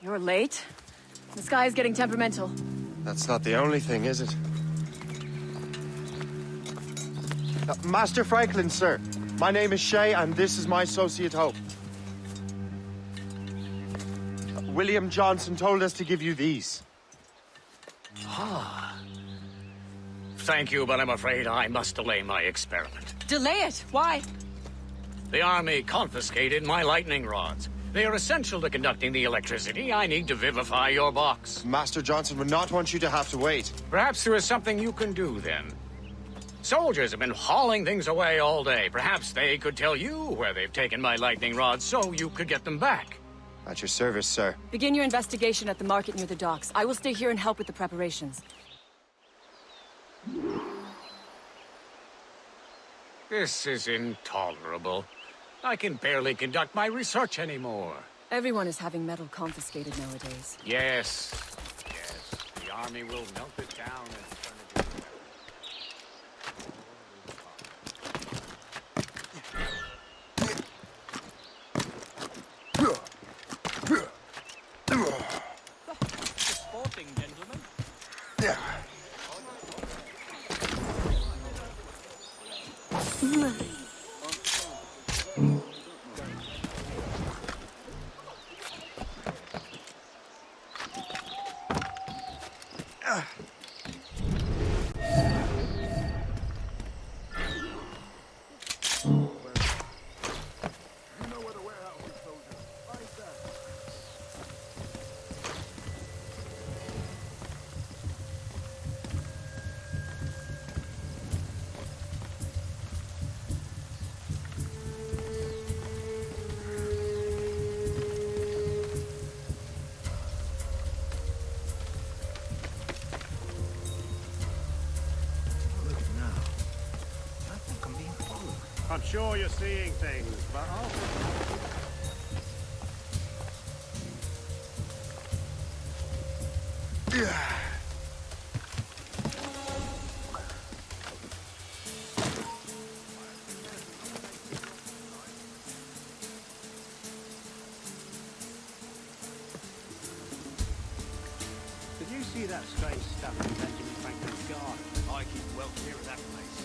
You're late. The sky is getting temperamental. That's not the only thing, is it? Master Franklin, sir. My name is Shay, and this is my associate Hope. William Johnson told us to give you these. Thank you, but I'm afraid I must delay my experiment. Delay it? Why? The army confiscated my lightning rods. They are essential to conducting the electricity I need to vivify your box. Master Johnson would not want you to have to wait. Perhaps there is something you can do, then. Soldiers have been hauling things away all day. Perhaps they could tell you where they've taken my lightning rods so you could get them back. At your service, sir. Begin your investigation at the market near the docks. I will stay here and help with the preparations. This is intolerable. I can barely conduct my research anymore. Everyone is having metal confiscated nowadays. Yes. The army will melt it down and turn it into metal. Sporting, gentlemen. I'm sure you're seeing things, but Did you see that strange stuff in Benjamin Franklin's garden? I keep well clear of that place.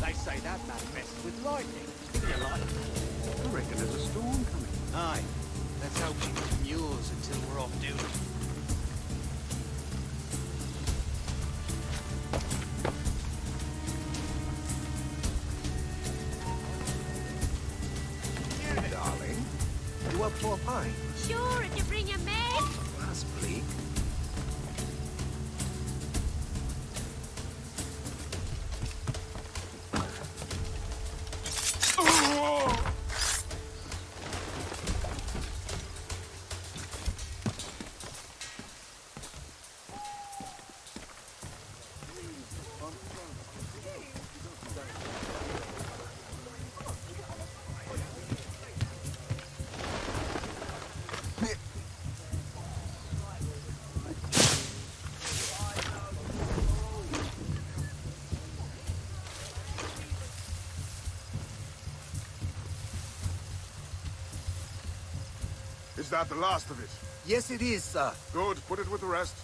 They say that manifests with lightning. Speaking of lightning, I reckon there's a storm coming. Aye. Let's hope she demurs until we're off duty. Here, darling. You up for a pint? Sure, if you bring your men. That's bleak. Is that the last of it? Yes, it is, sir. Good, put it with the rest.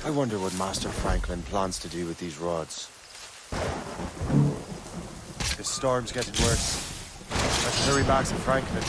I wonder what Master Franklin plans to do with these rods. This storm's getting worse. I should hurry back to Franklin.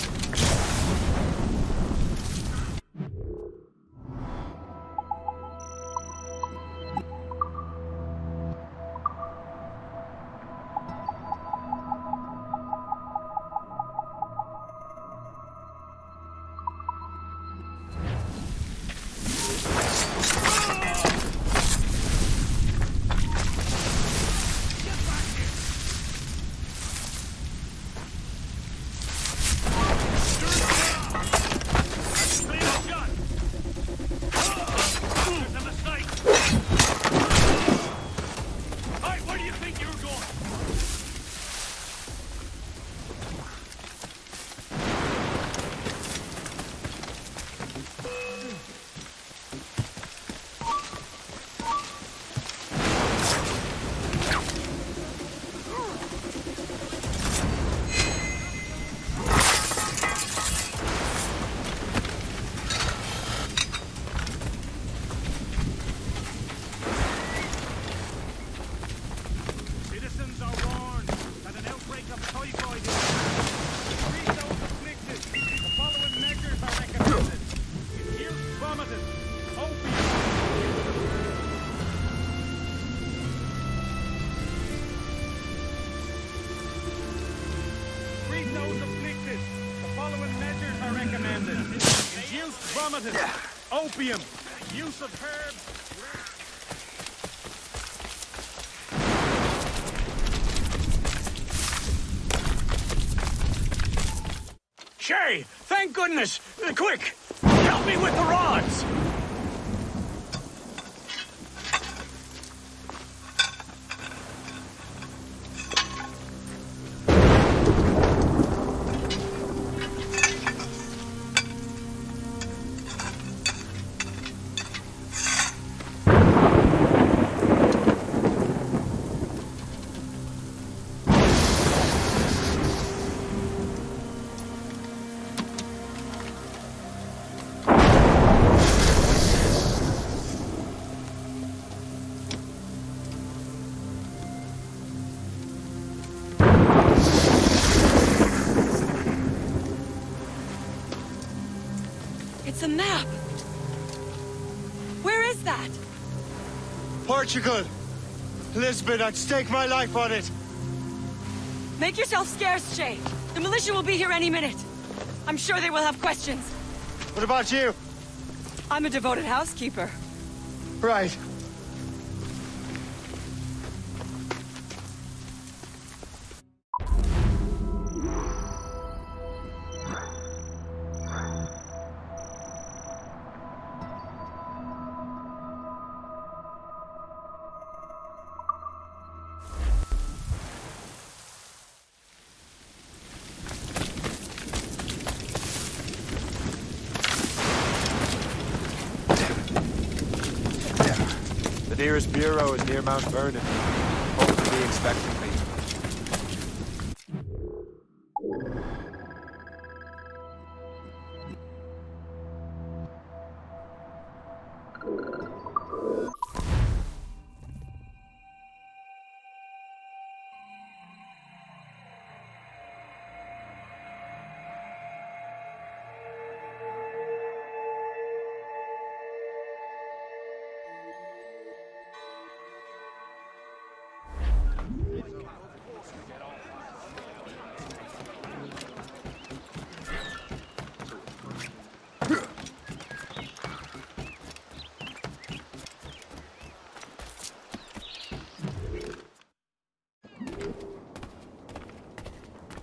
Treat those afflicted. The following measures are recommended. Induced vomiting, opium, use of herbs. Shay, thank goodness! Quick! Help me with the rods! It's a map! Where is that? Portugal! Lisbon, I'd stake my life on it! Make yourself scarce, Shay. The militia will be here any minute. I'm sure they will have questions. What about you? I'm a devoted housekeeper. Right. The nearest bureau is near Mount Vernon. Hope to be expecting me.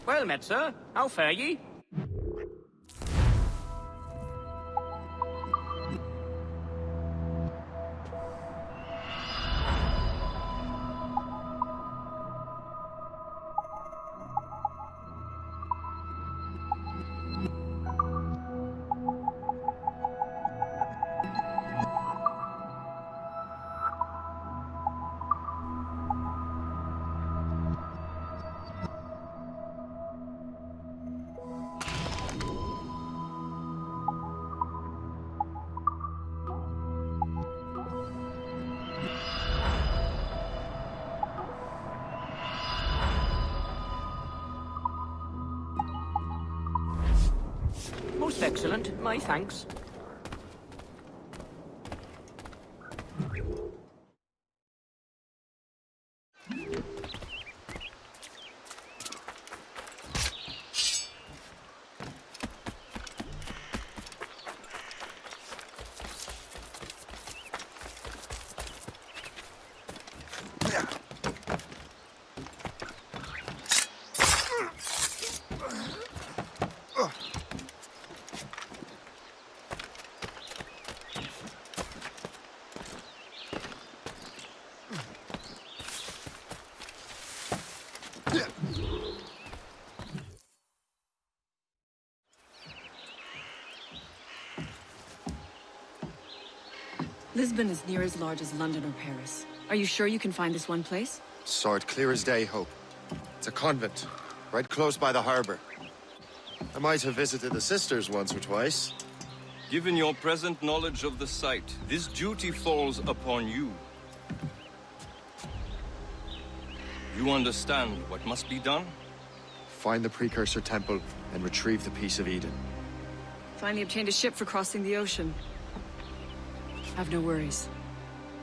Well met, sir. How fare ye? Most excellent. My thanks. Lisbon is near as large as London or Paris. Are you sure you can find this one place? Saw it clear as day, Hope. It's a convent, right close by the harbor. I might have visited the sisters once or twice. Given your present knowledge of the site, this duty falls upon you. You understand what must be done? Find the precursor temple and retrieve the piece of Eden. Finally obtained a ship for crossing the ocean. Have no worries.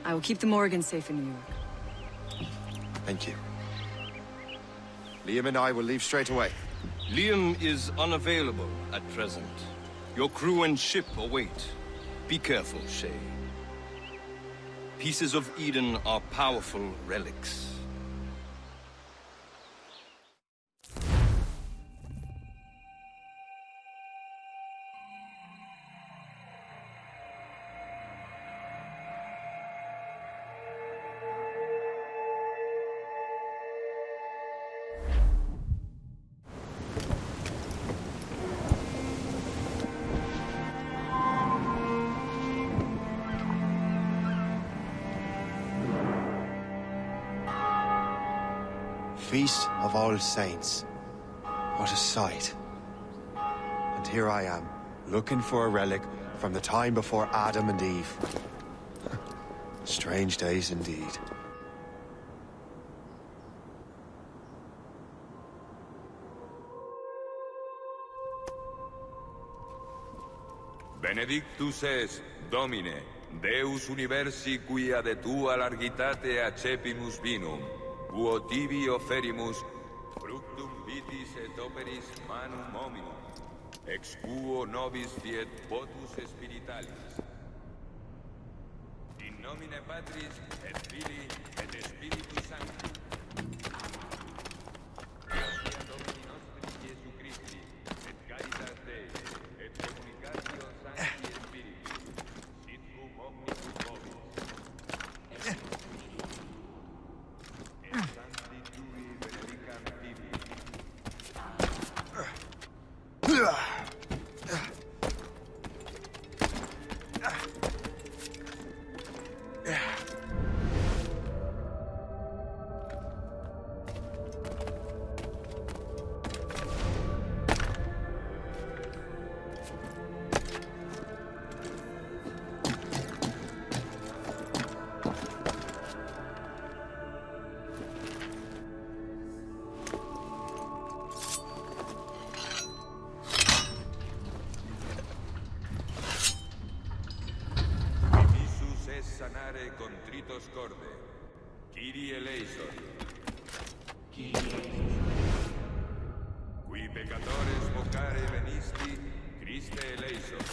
I will keep the Morgans safe in New York. Thank you. Liam and I will leave straight away. Liam is unavailable at present. Your crew and ship await. Be careful, Shay. Pieces of Eden are powerful relics. Feast of All Saints. What a sight. And here I am, looking for a relic from the time before Adam and Eve. Strange days indeed. Benedictus es, Domine, Deus universi quia de tua largitate accepimus vinum, quo tibi offerimus, fructum vitis et operis manum hominum, ex quo nobis fiet votus spiritualis. In nomine Patris et Filii et Spiritus Sancti. Gratia Domini nostri Iesu Christi, et caritas Dei, et communicatio Sancti Spiritus, sit cum omnibus vobis. Sanare contritos corde. Kyrie eleison. Qui peccatores vocare venisti, Christe eleison.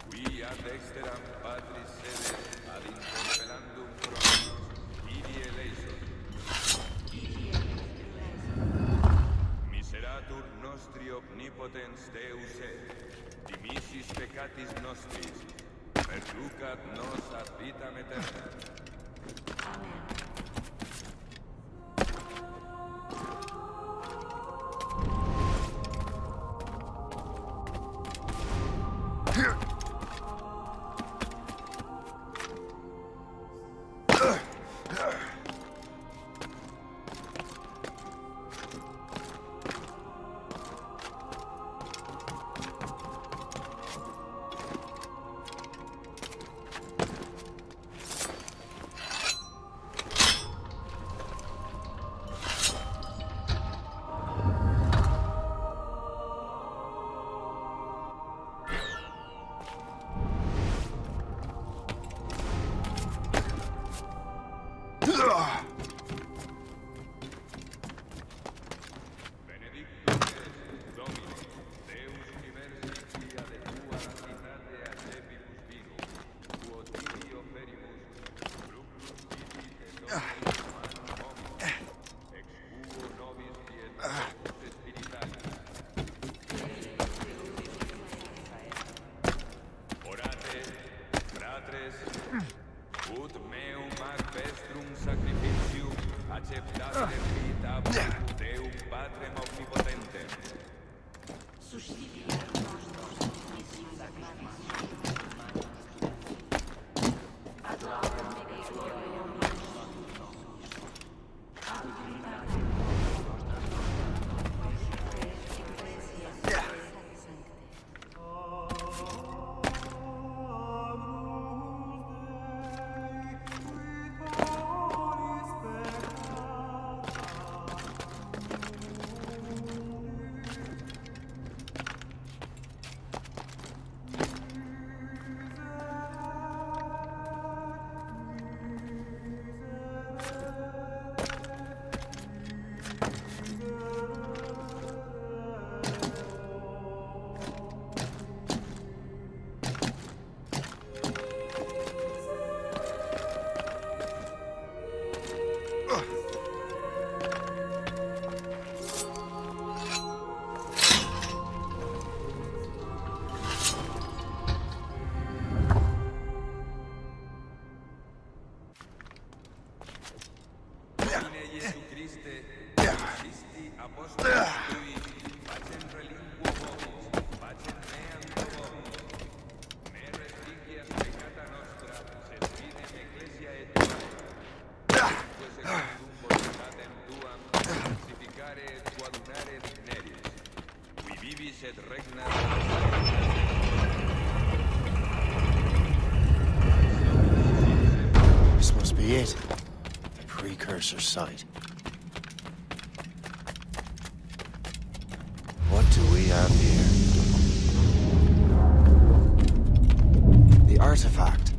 Qui ad exteram Patris sede ad interpellandum prominos, Kyrie eleison. Miseratur nostri omnipotens Deus et, dimissis peccatis nostris, perducat nos ad vitam aeterna. Amen. Mercer's side. What do we have here? The artifact.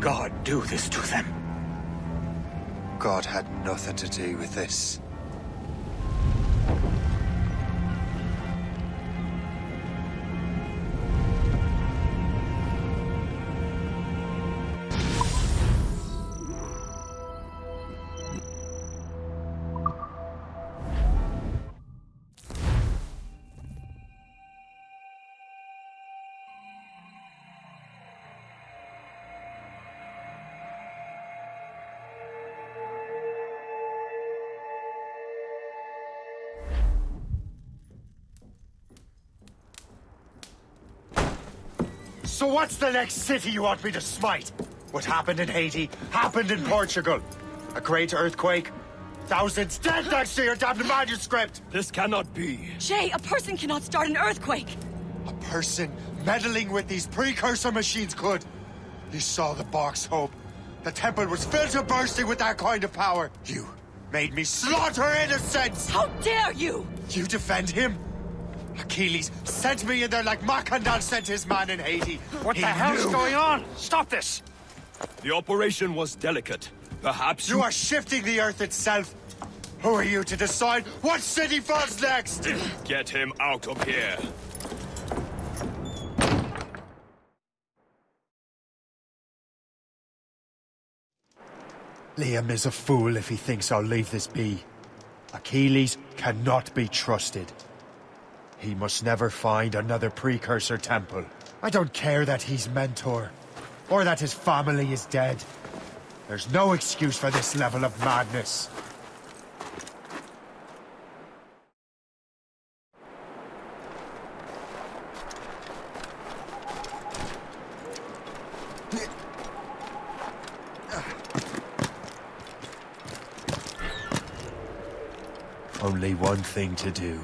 God do this to them? God had nothing to do with this. So what's the next city you want me to smite? What happened in Haiti happened in Portugal. A great earthquake. Thousands dead thanks to your damned manuscript! This cannot be. Shay, a person cannot start an earthquake! A person meddling with these precursor machines could. You saw the box, Hope. The temple was filled to bursting with that kind of power. You made me slaughter innocents! How dare you! You defend him? Achilles sent me in there like Macandal sent his man in Haiti. What the hell's going on? Stop this! The operation was delicate. Perhaps You are shifting the earth itself. Who are you to decide what city falls next? Get him out of here. Liam is a fool if he thinks I'll leave this be. Achilles cannot be trusted. He must never find another precursor temple. I don't care that he's mentor, or that his family is dead. There's no excuse for this level of madness. Only one thing to do.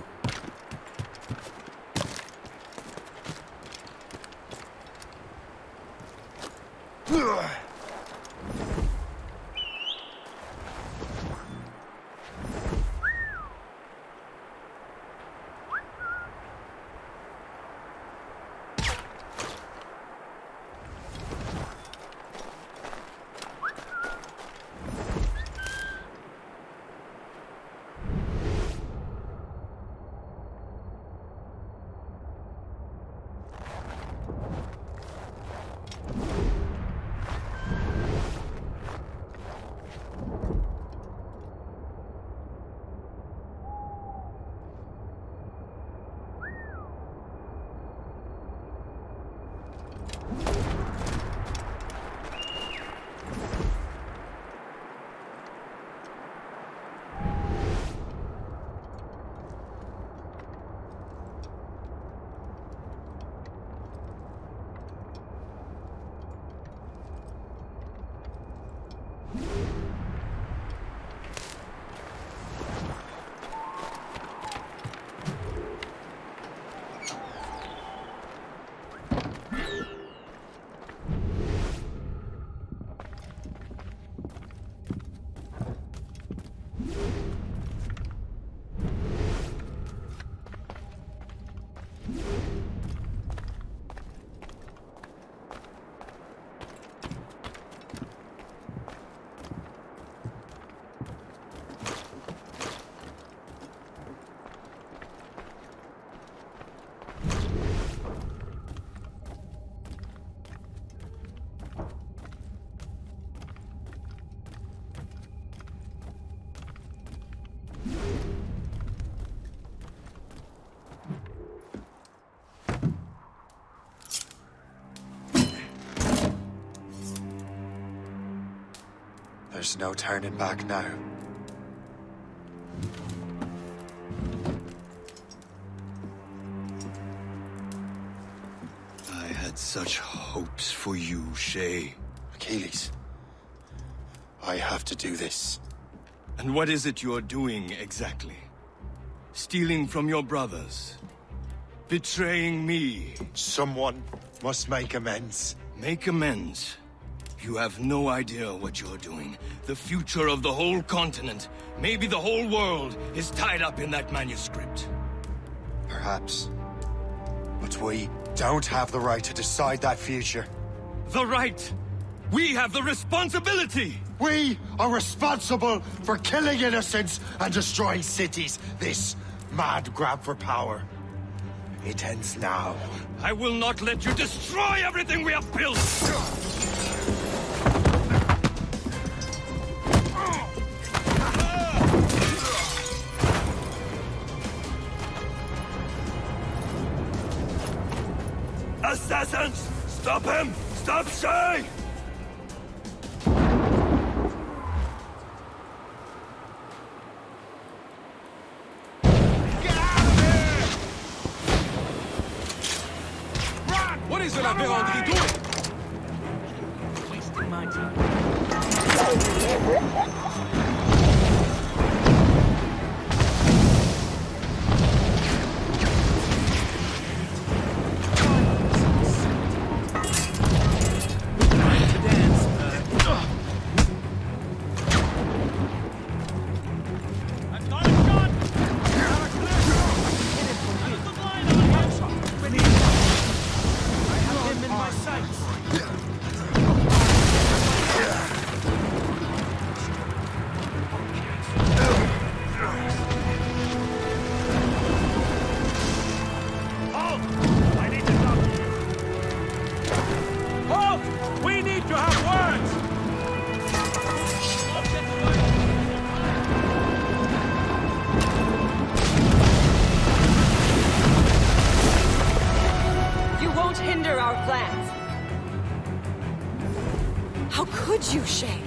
There's no turning back now. I had such hopes for you, Shay. Achilles, I have to do this. And what is it you're doing exactly? Stealing from your brothers? Betraying me? Someone must make amends. Make amends? You have no idea what you're doing. The future of the whole continent, maybe the whole world, is tied up in that manuscript. Perhaps. But we don't have the right to decide that future. The right! We have the responsibility! We are responsible for killing innocents and destroying cities. This mad grab for power. It ends now. I will not let you destroy everything we have built! Assassins! Stop him! Stop Shay! What is it, What are you doing? Wasting my time. Hinder our plans. How could you, Shay?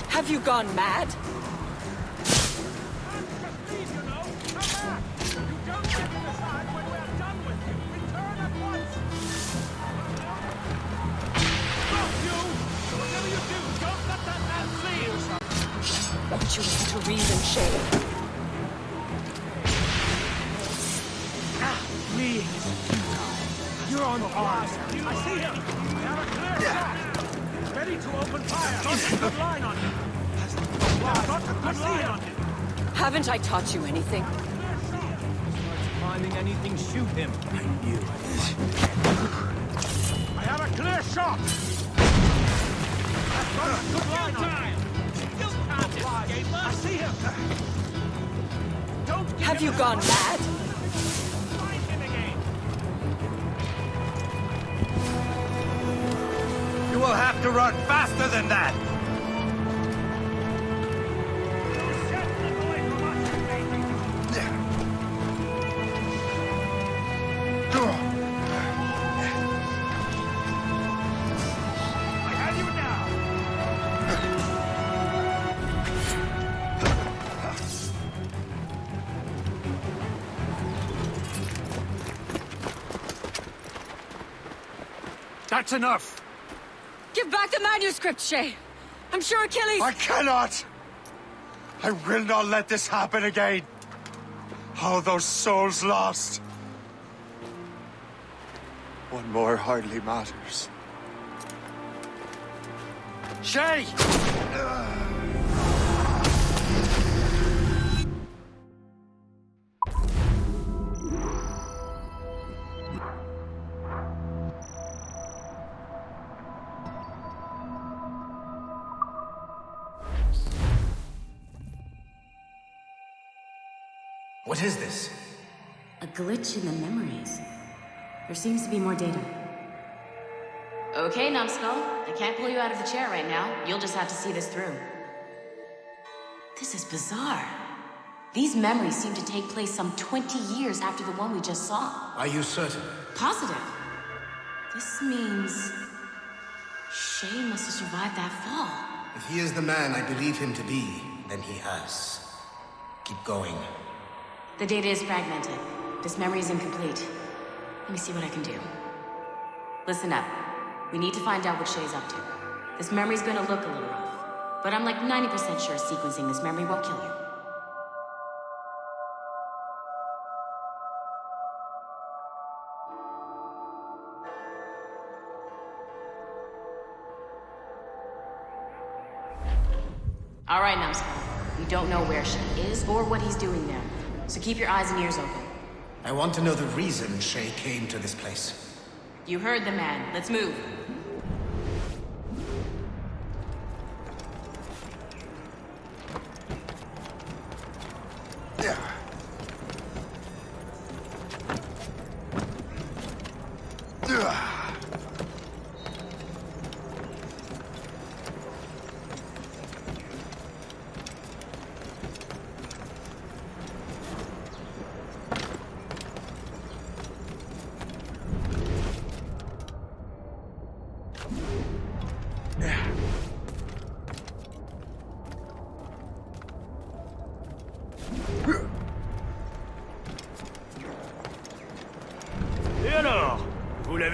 Have you gone mad? Won't you listen to reason, Shay? Please. You're on ours. I see him. I have a clear shot. Ready to open fire. Got a good line on him. Got a good line on him. Haven't I taught you anything? Finding anything, shoot him. I knew it. I have a clear shot. Got a good line on him. I see him. Don't have you gone mad? Find him again. You will have to run faster than that! That's enough. Give back the manuscript, Shay. I'm sure Achilles... I cannot! I will not let this happen again. All those souls lost. One more hardly matters. Shay! What is this? A glitch in the memories. There seems to be more data. Okay, Numbskull. I can't pull you out of the chair right now. You'll just have to see this through. This is bizarre. These memories seem to take place some 20 years after the one we just saw. Are you certain? Positive. This means... Shay must have survived that fall. If he is the man I believe him to be, then he has. Keep going. The data is fragmented. This memory is incomplete. Let me see what I can do. Listen up. We need to find out what Shay's up to. This memory's gonna look a little rough, but I'm like 90% sure sequencing this memory won't kill you. All right, Numbskull. We don't know where Shay is or what he's doing there. So keep your eyes and ears open. I want to know the reason Shay came to this place. You heard the man. Let's move.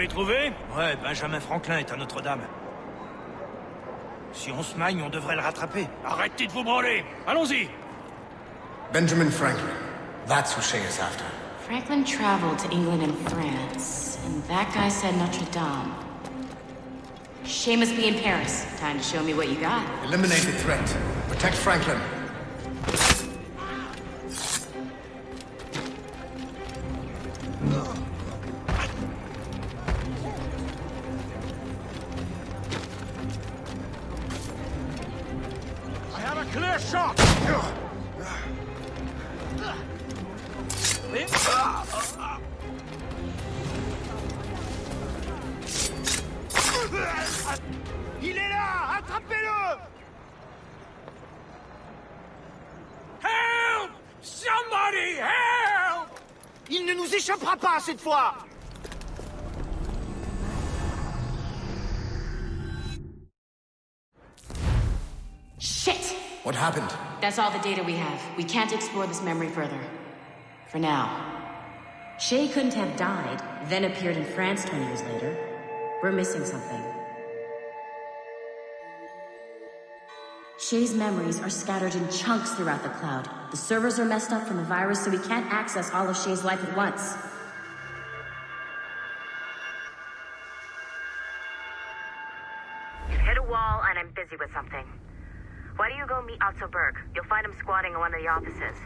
l'avez trouvé? Ouais, Benjamin Franklin est à Notre-Dame. Si on se magne, on devrait le rattraper. Arrêtez de vous branler! Allons-y! Benjamin Franklin. That's who Shay is after. Franklin traveled to England and France, and that guy said Notre Dame. Shay must be in Paris. Time to show me what you got. Eliminate the threat. Protect Franklin. I have a clear shot! Il est là! Attrapez-le! Help! Somebody help! Il ne nous échappera pas cette fois! Shit! What happened? That's all the data we have. We can't explore this memory further. For now. Shay couldn't have died, then appeared in France 20 years later. We're missing something. Shay's memories are scattered in chunks throughout the cloud. The servers are messed up from the virus, so we can't access all of Shay's life at once. You've hit a wall, and I'm busy with something. Why don't you go meet Otto Berg? You'll find him squatting in one of the offices.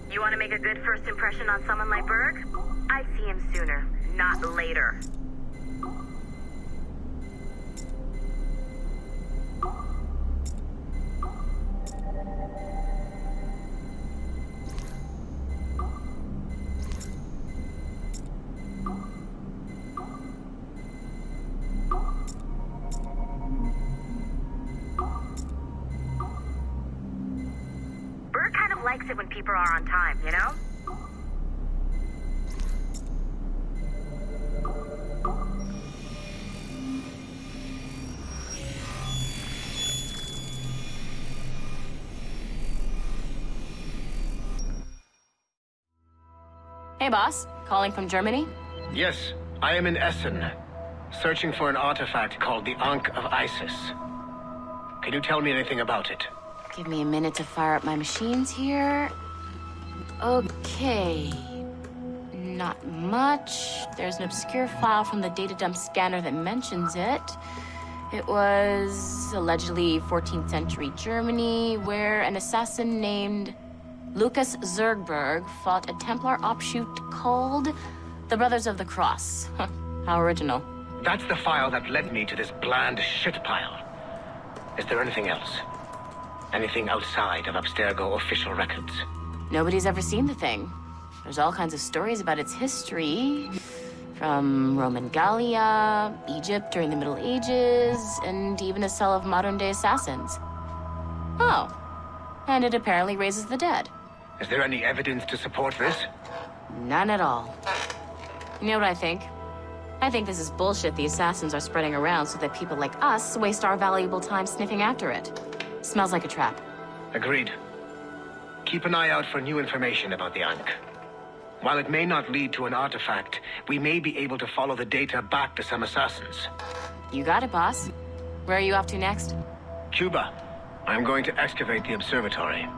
You want to make a good first impression on someone like Berg? I'd see him sooner, not later. Berg kind of likes it when people are on time, you know? Hey, boss. Calling from Germany? Yes, I am in Essen, searching for an artifact called the Ankh of Isis. Can you tell me anything about it? Give me a minute to fire up my machines here. Okay. Not much. There's an obscure file from the data dump scanner that mentions it. It was allegedly 14th century Germany, where an assassin named Lucas Zergberg fought a Templar offshoot called the Brothers of the Cross. Huh, how original. That's the file that led me to this bland shit pile. Is there anything else? Anything outside of Abstergo official records? Nobody's ever seen the thing. There's all kinds of stories about its history. From Roman Gallia, Egypt during the Middle Ages, and even a cell of modern-day assassins. Oh. And it apparently raises the dead. Is there any evidence to support this? None at all. You know what I think? I think this is bullshit the assassins are spreading around so that people like us waste our valuable time sniffing after it. Smells like a trap. Agreed. Keep an eye out for new information about the Ankh. While it may not lead to an artifact, we may be able to follow the data back to some assassins. You got it, boss. Where are you off to next? Cuba. I'm going to excavate the observatory.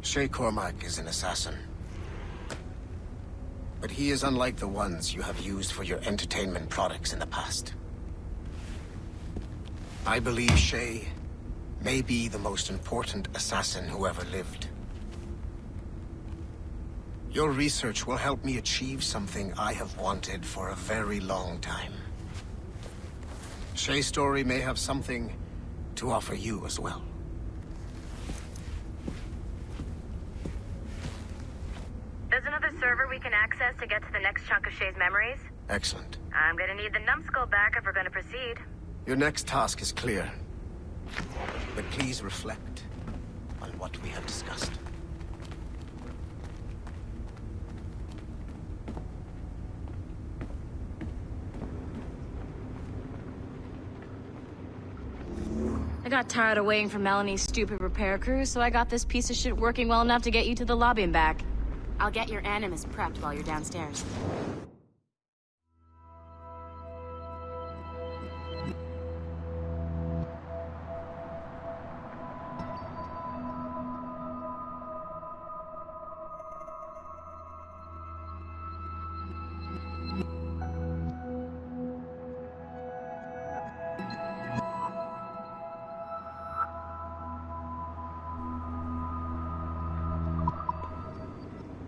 Shay Cormac is an assassin. But he is unlike the ones you have used for your entertainment products in the past. I believe Shay may be the most important assassin who ever lived. Your research will help me achieve something I have wanted for a very long time. Shay's story may have something to offer you as well. There's another server we can access to get to the next chunk of Shay's memories. Excellent. I'm gonna need the numbskull back if we're gonna proceed. Your next task is clear. But please reflect on what we have discussed. I got tired of waiting for Melanie's stupid repair crew, so I got this piece of shit working well enough to get you to the lobby and back. I'll get your Animus prepped while you're downstairs.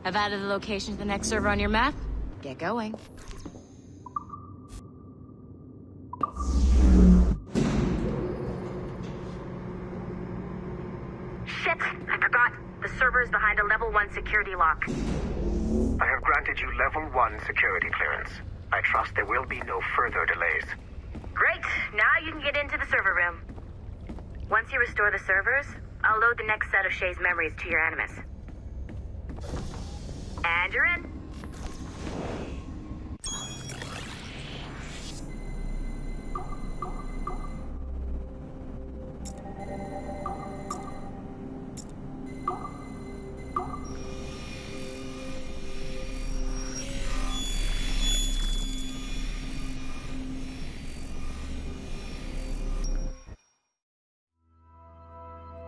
I've added the location to the next server on your map. Get going. Shit! I forgot. The server is behind a level 1 security lock. I have granted you level 1 security clearance. I trust there will be no further delays. Great! Now you can get into the server room. Once you restore the servers, I'll load the next set of Shay's memories to your Animus. And you're in.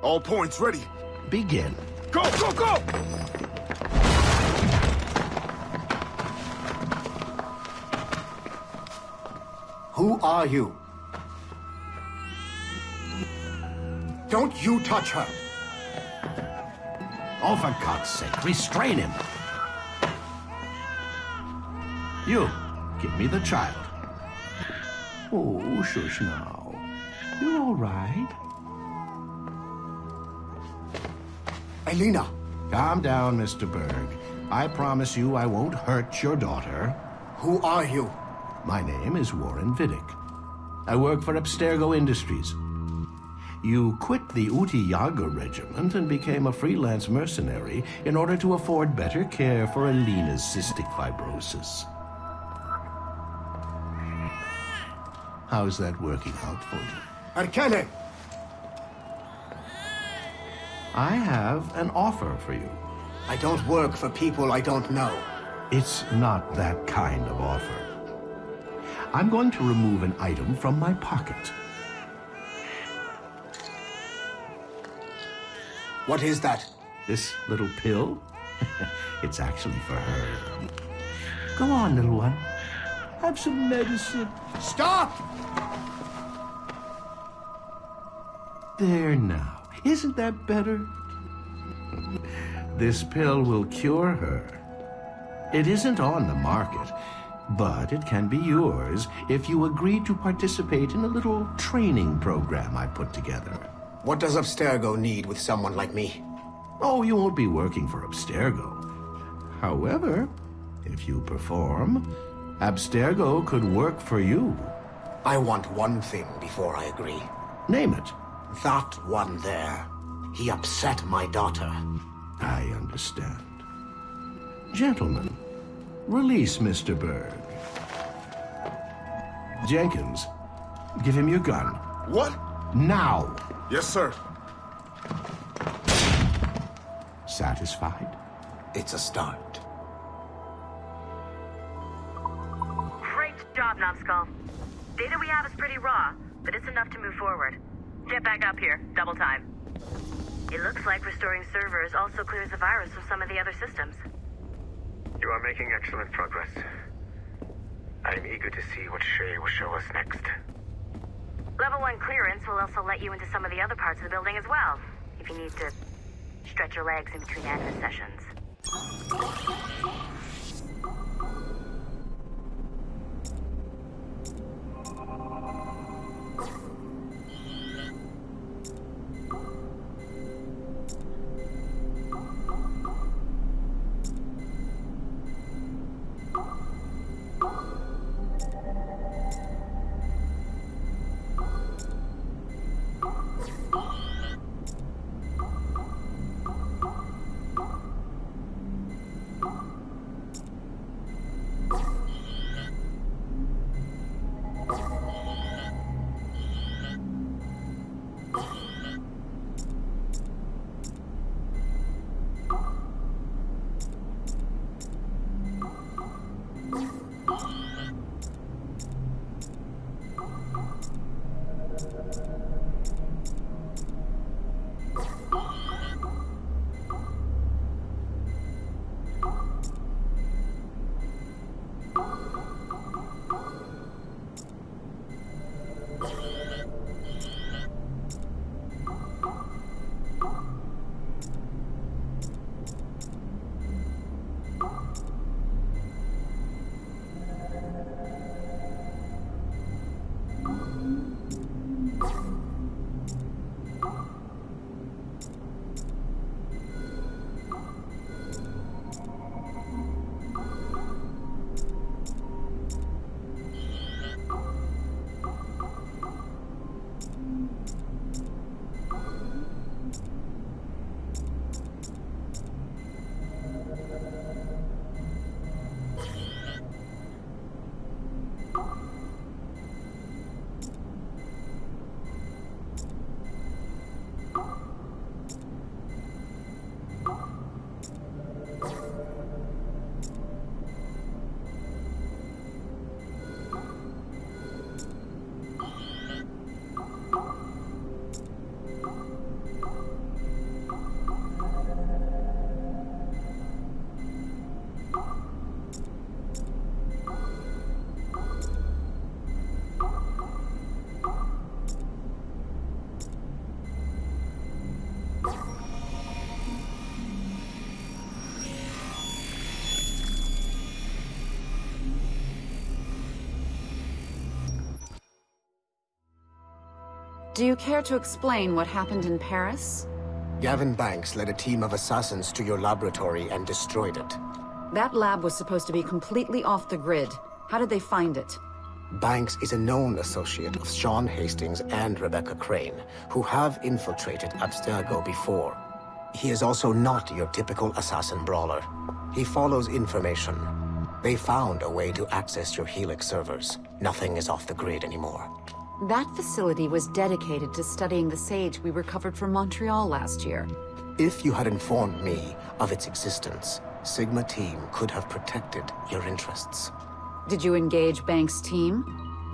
All points ready. Begin. Go, go, go! Who are you? Don't you touch her! Oh, for God's sake, restrain him! You, give me the child. Oh, shush now. You're all right. Elena! Calm down, Mr. Berg. I promise you I won't hurt your daughter. Who are you? My name is Warren Vidic. I work for Abstergo Industries. You quit the Uti Yaga regiment and became a freelance mercenary in order to afford better care for Alina's cystic fibrosis. How's that working out for you? Arkane! I have an offer for you. I don't work for people I don't know. It's not that kind of offer. I'm going to remove an item from my pocket. What is that? This little pill? It's actually for her. Go on, little one. Have some medicine. Stop! There now. Isn't that better? This pill will cure her. It isn't on the market, but it can be yours if you agree to participate in a little training program I put together. What does Abstergo need with someone like me? Oh, you won't be working for Abstergo. However, if you perform, Abstergo could work for you. I want one thing before I agree. Name it. That one there. He upset my daughter. I understand. Gentlemen, release Mr. Berg. Jenkins, give him your gun. What? Now! Yes, sir. Satisfied? It's a start. Great job, Numbskull. Data we have is pretty raw, but it's enough to move forward. Get back up here. Double time. It looks like restoring servers also clears the virus from some of the other systems. You are making excellent progress. I am eager to see what Shay will show us next. Level 1 clearance will also let you into some of the other parts of the building as well, if you need to stretch your legs in between Animus sessions. Do you care to explain what happened in Paris? Gavin Banks led a team of assassins to your laboratory and destroyed it. That lab was supposed to be completely off the grid. How did they find it? Banks is a known associate of Sean Hastings and Rebecca Crane, who have infiltrated Abstergo before. He is also not your typical assassin brawler. He follows information. They found a way to access your Helix servers. Nothing is off the grid anymore. That facility was dedicated to studying the sage we recovered from Montreal last year. If you had informed me of its existence, Sigma Team could have protected your interests. Did you engage Banks' team?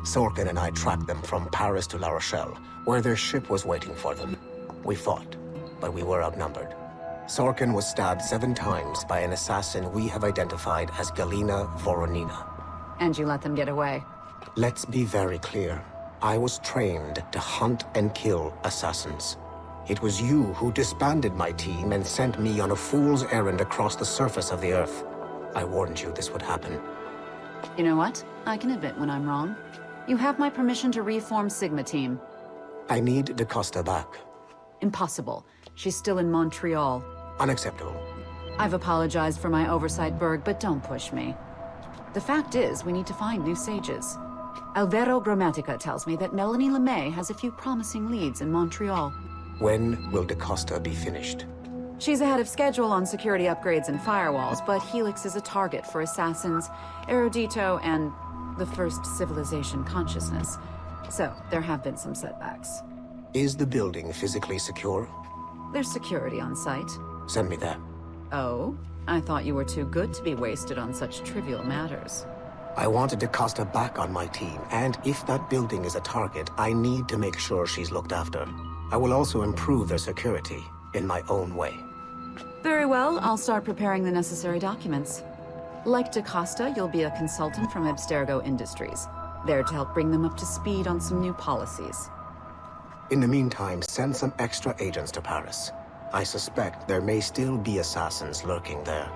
Sorkin and I tracked them from Paris to La Rochelle, where their ship was waiting for them. We fought, but we were outnumbered. Sorkin was stabbed 7 times by an assassin we have identified as Galina Voronina. And you let them get away? Let's be very clear. I was trained to hunt and kill assassins. It was you who disbanded my team and sent me on a fool's errand across the surface of the Earth. I warned you this would happen. You know what? I can admit when I'm wrong. You have my permission to reform Sigma Team. I need DaCosta back. Impossible. She's still in Montreal. Unacceptable. I've apologized for my oversight, Berg, but don't push me. The fact is, we need to find new sages. Alvaro Grammatica tells me that Melanie LeMay has a few promising leads in Montreal. When will DaCosta be finished? She's ahead of schedule on security upgrades and firewalls, but Helix is a target for assassins, Erudito, and the first civilization consciousness. So, there have been some setbacks. Is the building physically secure? There's security on site. Send me that. Oh? I thought you were too good to be wasted on such trivial matters. I wanted DaCosta back on my team, and if that building is a target, I need to make sure she's looked after. I will also improve their security in my own way. Very well, I'll start preparing the necessary documents. Like DaCosta, you'll be a consultant from Abstergo Industries, there to help bring them up to speed on some new policies. In the meantime, send some extra agents to Paris. I suspect there may still be assassins lurking there.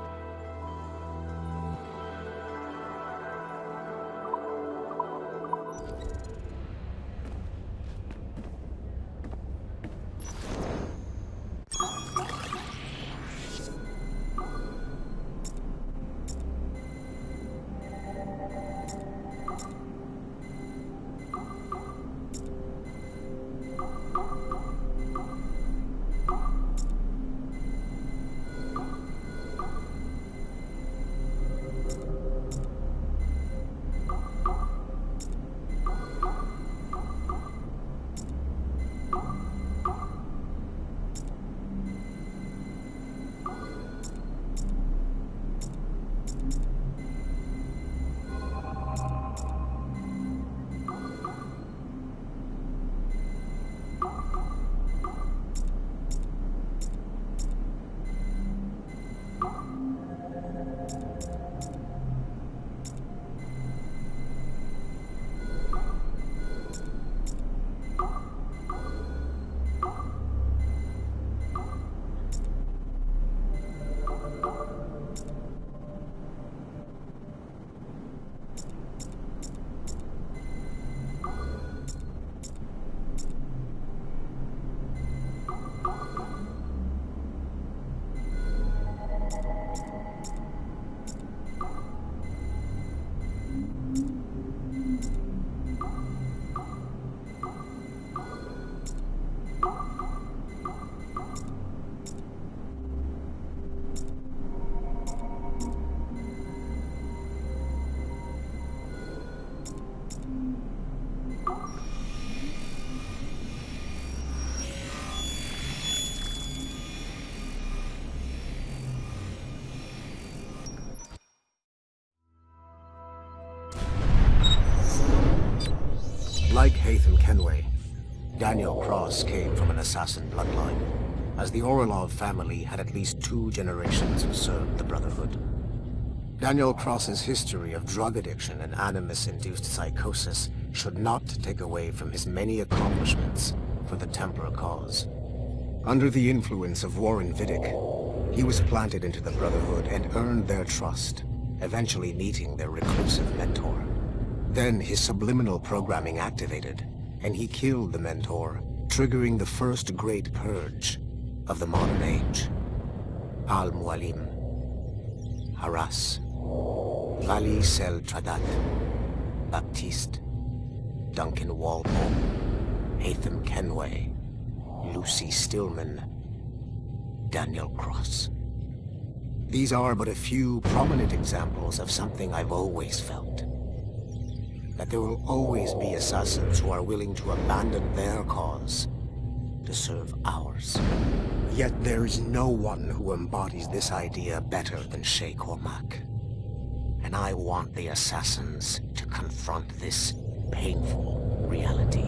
Like Hatham Kenway, Daniel Cross came from an assassin bloodline, as the Orlov family had at least 2 generations who served the Brotherhood. Daniel Cross's history of drug addiction and animus-induced psychosis should not take away from his many accomplishments for the Templar cause. Under the influence of Warren Vidic, he was planted into the Brotherhood and earned their trust, eventually meeting their reclusive mentor. Then his subliminal programming activated, and he killed the mentor triggering the first great purge of the modern age. Al-Mualim, Haras, Vali Sel Tradat, Baptiste, Duncan Walpole, Hatham Kenway, Lucy Stillman, Daniel Cross. These are but a few prominent examples of something I've always felt. That there will always be assassins who are willing to abandon their cause to serve ours. Yet there is no one who embodies this idea better than Shay Cormac. And I want the assassins to confront this painful reality.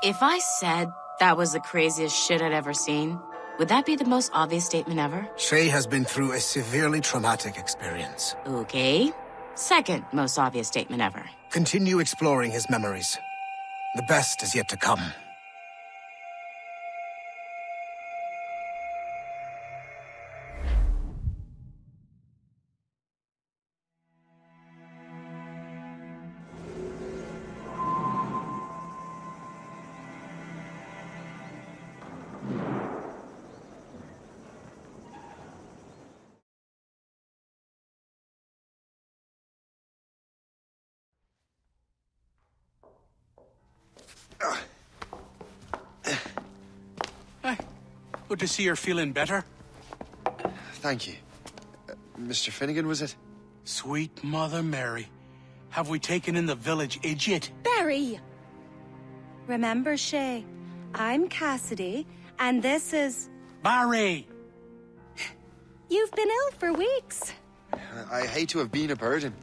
If I said that was the craziest shit I'd ever seen, would that be the most obvious statement ever? Shay has been through a severely traumatic experience. Okay. Second most obvious statement ever. Continue exploring his memories. The best is yet to come. Good to see you're feeling better. Thank you. Mr. Finnegan, was it? Sweet Mother Mary. Have we taken in the village idiot? Barry! Remember, Shay, I'm Cassidy, and this is... Barry! You've been ill for weeks. I hate to have been a burden.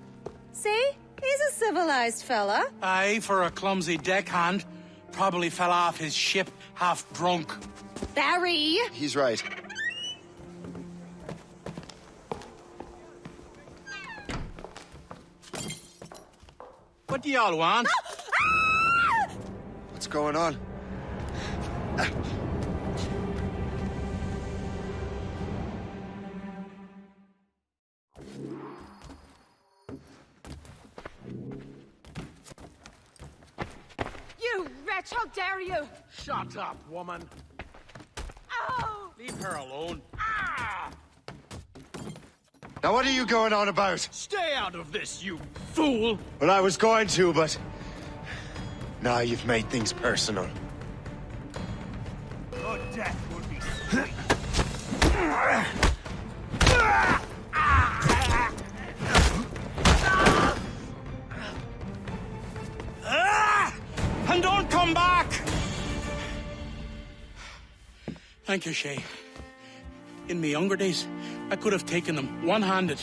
See? He's a civilized fella. Aye, for a clumsy deckhand. Probably fell off his ship half drunk. Barry! He's right. What do y'all want? What's going on? You wretch, how dare you! Shut up, woman. Oh! Leave her alone. Now what are you going on about? Stay out of this, you fool! Well, I was going to, but... Now you've made things personal. Your death would be sweet. And don't come back! Thank you, Shay. In my younger days, I could have taken them one-handed.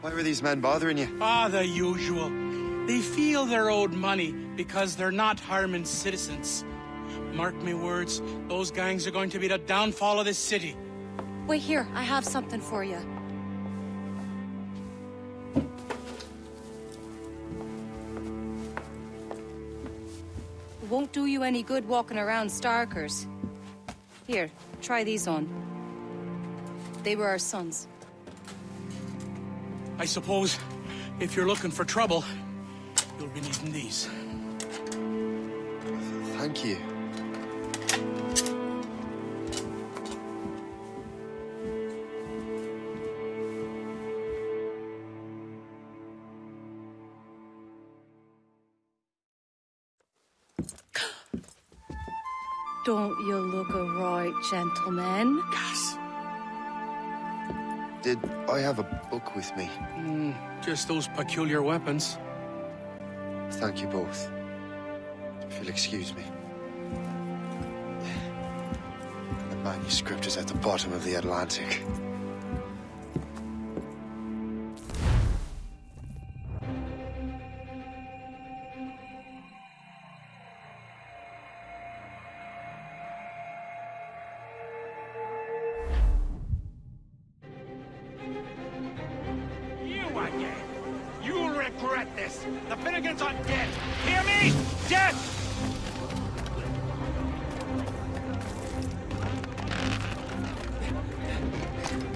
Why were these men bothering you? The usual. They feel they're owed money because they're not harming citizens. Mark me words, those gangs are going to be the downfall of this city. Wait here, I have something for you. It won't do you any good walking around Starkers. Here, try these on. They were our sons. I suppose, if you're looking for trouble, you'll be needing these. Thank you. Don't you look a right gentleman? Gas. Did I have a book with me? Just those peculiar weapons. Thank you both. If you'll excuse me. The manuscript is at the bottom of the Atlantic. Again. You'll regret this. The Finnegans are dead. Hear me? Dead!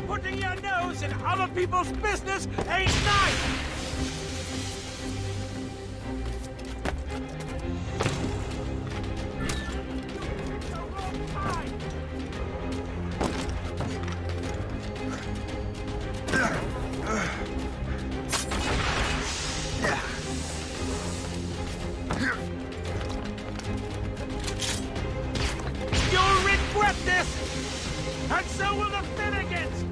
Putting your nose in other people's business ain't nice! And so will the Finnegans!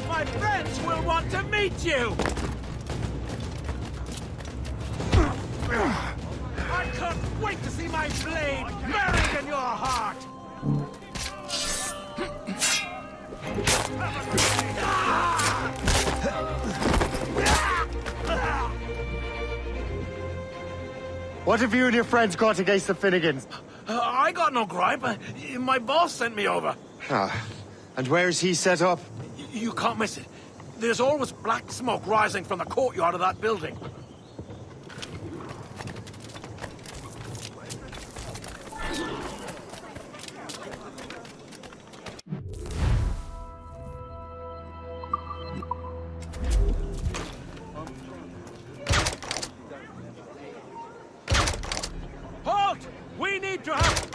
My friends will want to meet you! I can't wait to see my blade buried in your heart! What have you and your friends got against the Finnegans? I got no gripe. My boss sent me over. And where's he set up? You can't miss it. There's always black smoke rising from the courtyard of that building. Halt! We need to have...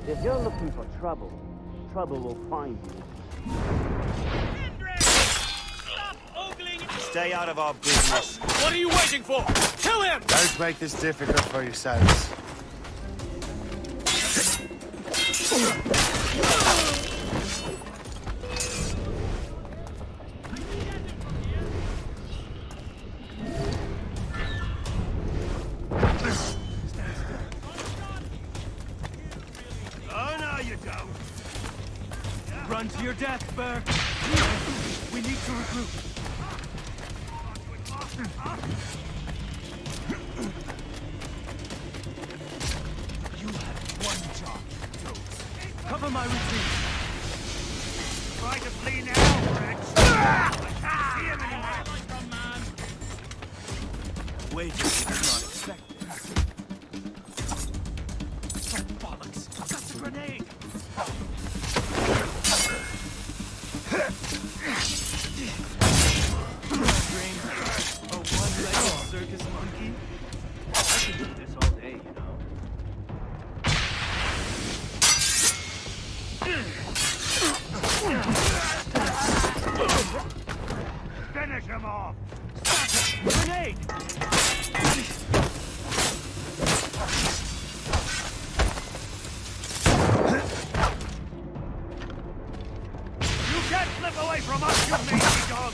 If you're looking for trouble, trouble will find you. Stop ogling! Stay out of our business. What are you waiting for? Kill him! Don't make this difficult for yourselves. Oh, no, you don't. Run to your death, Burke. We need to regroup. You had one job to do. Cover my retreat. Try to flee now, Rex. See him anymore. Wait, I did not expect this. Oh, bollocks. That's a grenade. Dream. A one-legged circus monkey? I can do this all day, you know. Finish him off! Grenade! You can't slip away from us, you mangy dog!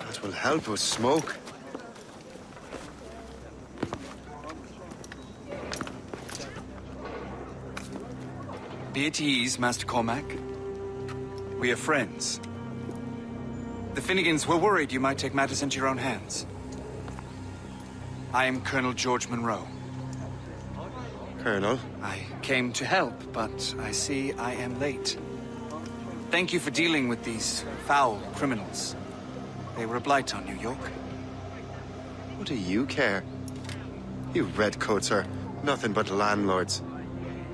That will help us smoke. Be at ease, Master Cormac. We are friends. The Finnegans were worried you might take matters into your own hands. I am Colonel George Monroe. Colonel? I came to help, but I see I am late. Thank you for dealing with these foul criminals. They were a blight on New York. What do you care? You redcoats are nothing but landlords.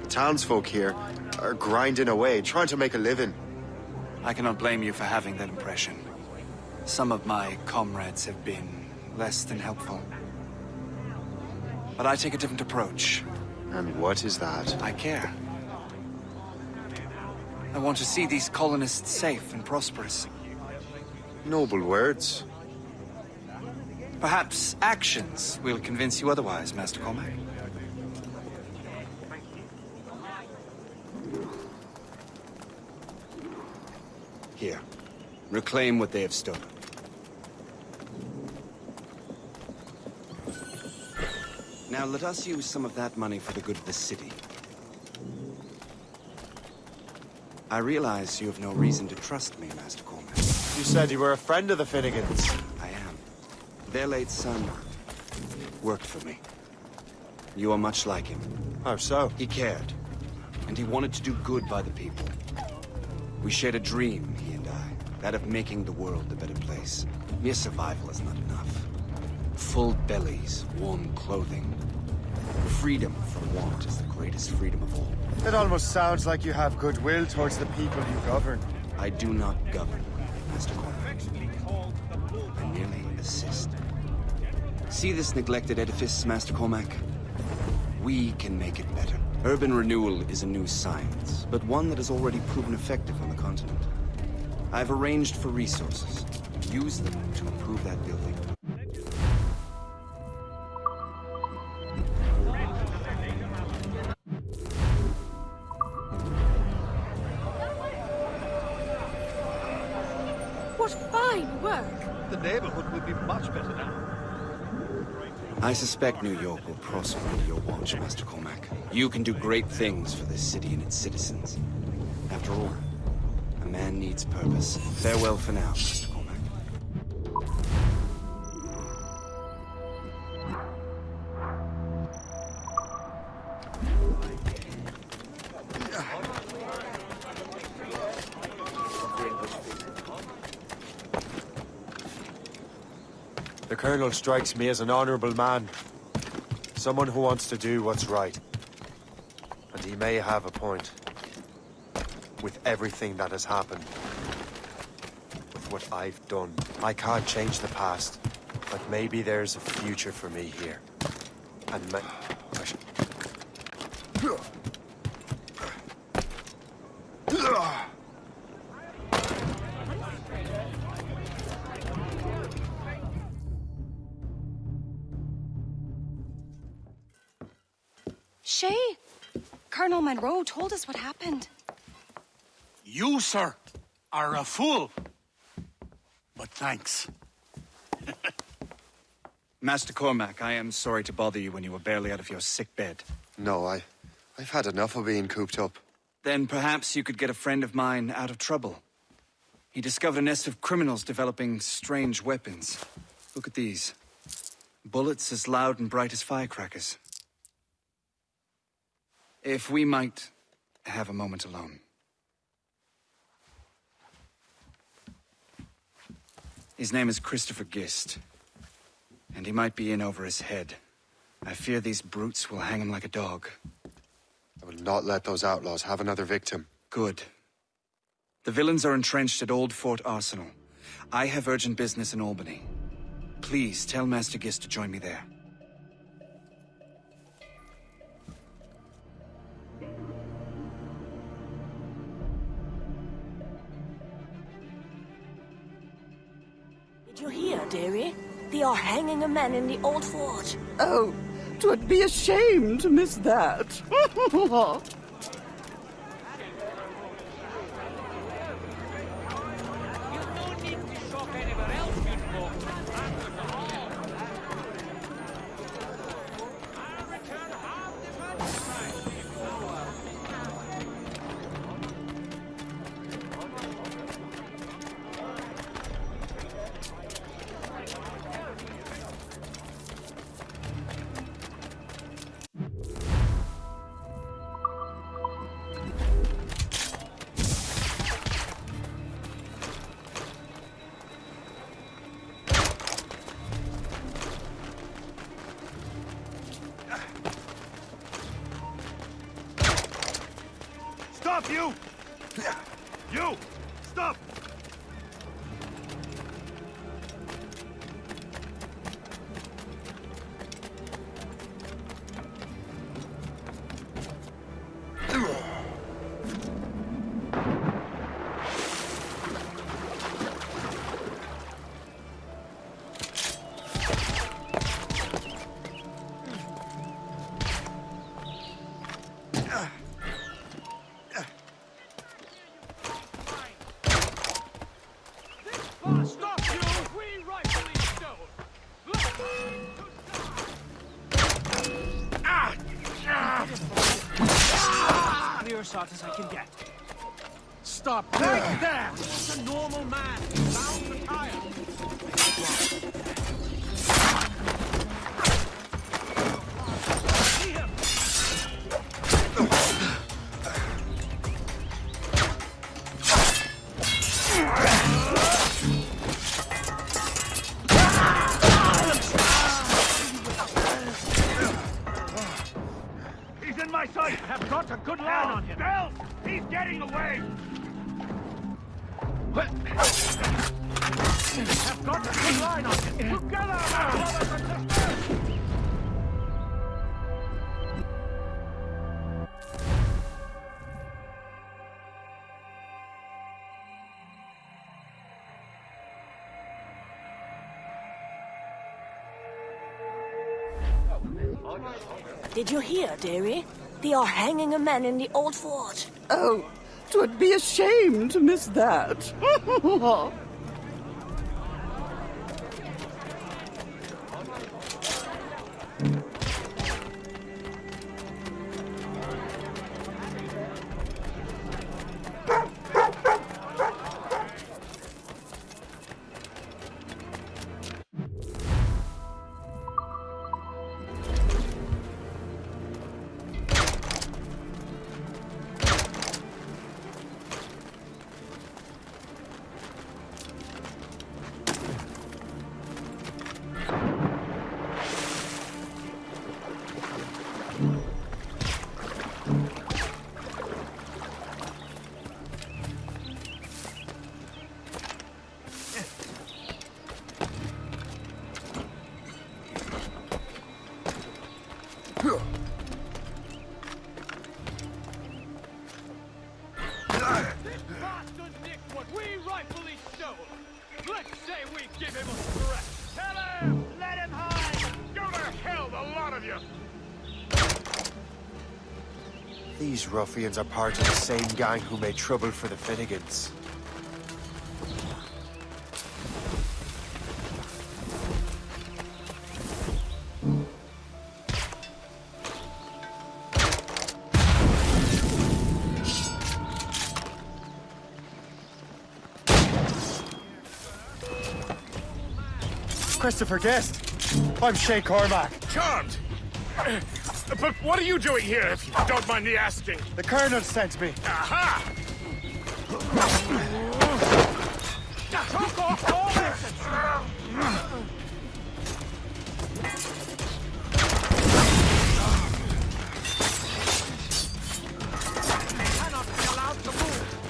The townsfolk here are grinding away, trying to make a living. I cannot blame you for having that impression. Some of my comrades have been less than helpful. But I take a different approach. And what is that? I care. I want to see these colonists safe and prosperous. Noble words. Perhaps actions will convince you otherwise, Master Cormac. Here. Reclaim what they have stolen. Now let us use some of that money for the good of the city. I realize you have no reason to trust me, Master Cormac. You said you were a friend of the Finnegans. I am. Their late son worked for me. You are much like him. How so? He cared, and he wanted to do good by the people. We shared a dream, he and I, that of making the world a better place. Mere survival is not enough. Full bellies, warm clothing. Freedom from want is the greatest freedom of all. It almost sounds like you have goodwill towards the people you govern. I do not govern, Master Cormac. I merely assist. See this neglected edifice, Master Cormac? We can make it better. Urban renewal is a new science, but one that has already proven effective on the continent. I've arranged for resources. Use them to improve that building. What fine work! The neighborhood will be much better now. I suspect New York will prosper under your watch, Master Cormac. You can do great things for this city and its citizens. After all, a man needs purpose. Farewell for now, Master Cormac. The Colonel strikes me as an honorable man. Someone who wants to do what's right. And he may have a point. With everything that has happened. With what I've done. I can't change the past. But maybe there's a future for me here. And Shay, Colonel Monroe told us what happened. You, sir, are a fool. But thanks. Master Cormac, I am sorry to bother you when you were barely out of your sick bed. No, I've had enough of being cooped up. Then perhaps you could get a friend of mine out of trouble. He discovered a nest of criminals developing strange weapons. Look at these. Bullets as loud and bright as firecrackers. If we might have a moment alone. His name is Christopher Gist. And he might be in over his head. I fear these brutes will hang him like a dog. I will not let those outlaws have another victim. Good. The villains are entrenched at Old Fort Arsenal. I have urgent business in Albany. Please tell Master Gist to join me there. Did you hear, dearie? They are hanging a man in the old fort. Oh, 'twould be a shame to miss that. Stop, you! You! Stop! Stop you! We rightfully stone! Clear shot as I can get. Stop right there! It's a normal man. Bound to tire. See him! He's in my sight! I have got a good line on him! Bells! He's getting away! I've got a good line on him! Together, my brothers and sisters! Did you hear, dearie? They are hanging a man in the old fort. Oh, 'twould be a shame to miss that. These ruffians are part of the same gang who made trouble for the Finnegans. Christopher Guest. I'm Shay Cormac. Charmed! But what are you doing here, if you don't mind me asking? The Colonel sent me. Aha! Talk off all cannot be allowed to move.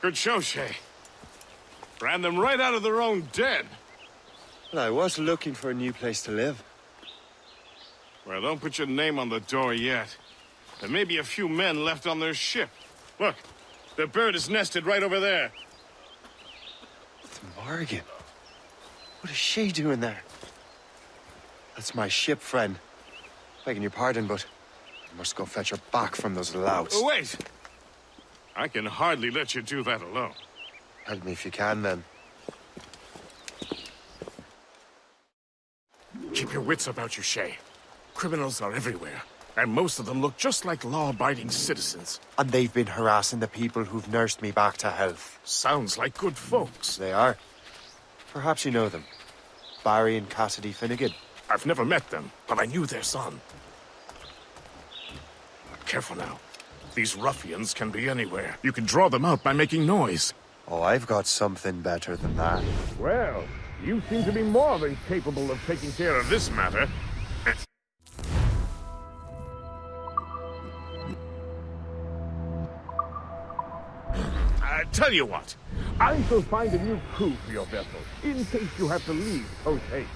Good show, Shay. Ran them right out of their own den. Well, I was looking for a new place to live. Well, don't put your name on the door yet. There may be a few men left on their ship. Look, the bird is nested right over there. It's Morgan. What is she doing there? That's my ship, friend. Begging your pardon, but I must go fetch her back from those louts. Oh, wait! I can hardly let you do that alone. Help me if you can, then. Keep your wits about you, Shay. Criminals are everywhere, and most of them look just like law-abiding citizens. And they've been harassing the people who've nursed me back to health. Sounds like good folks. They are. Perhaps you know them. Barry and Cassidy Finnegan. I've never met them, but I knew their son. Careful now. These ruffians can be anywhere. You can draw them out by making noise. Oh, I've got something better than that. Well, you seem to be more than capable of taking care of this matter. Tell you what, I shall find a new crew for your vessel, in case you have to leave post-haste.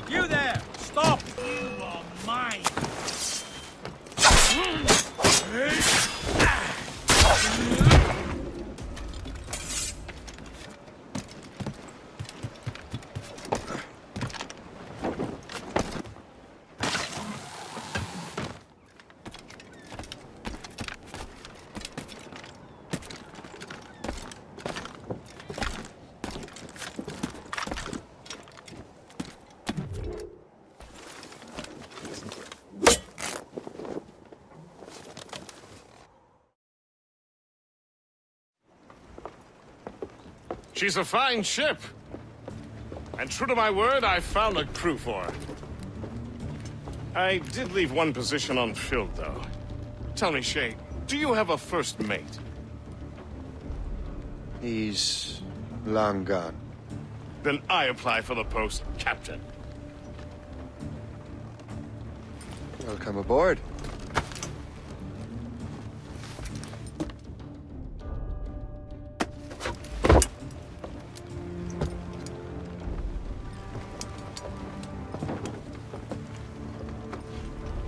You there! Stop! You are mine! She's a fine ship. And true to my word, I found a crew for her. I did leave one position unfilled, though. Tell me, Shay, do you have a first mate? He's long gone. Then I apply for the post, Captain. Welcome aboard.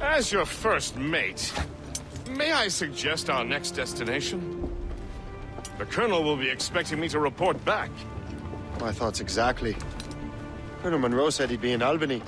As your first mate, may I suggest our next destination? The Colonel will be expecting me to report back. My thoughts exactly. Colonel Monroe said he'd be in Albany.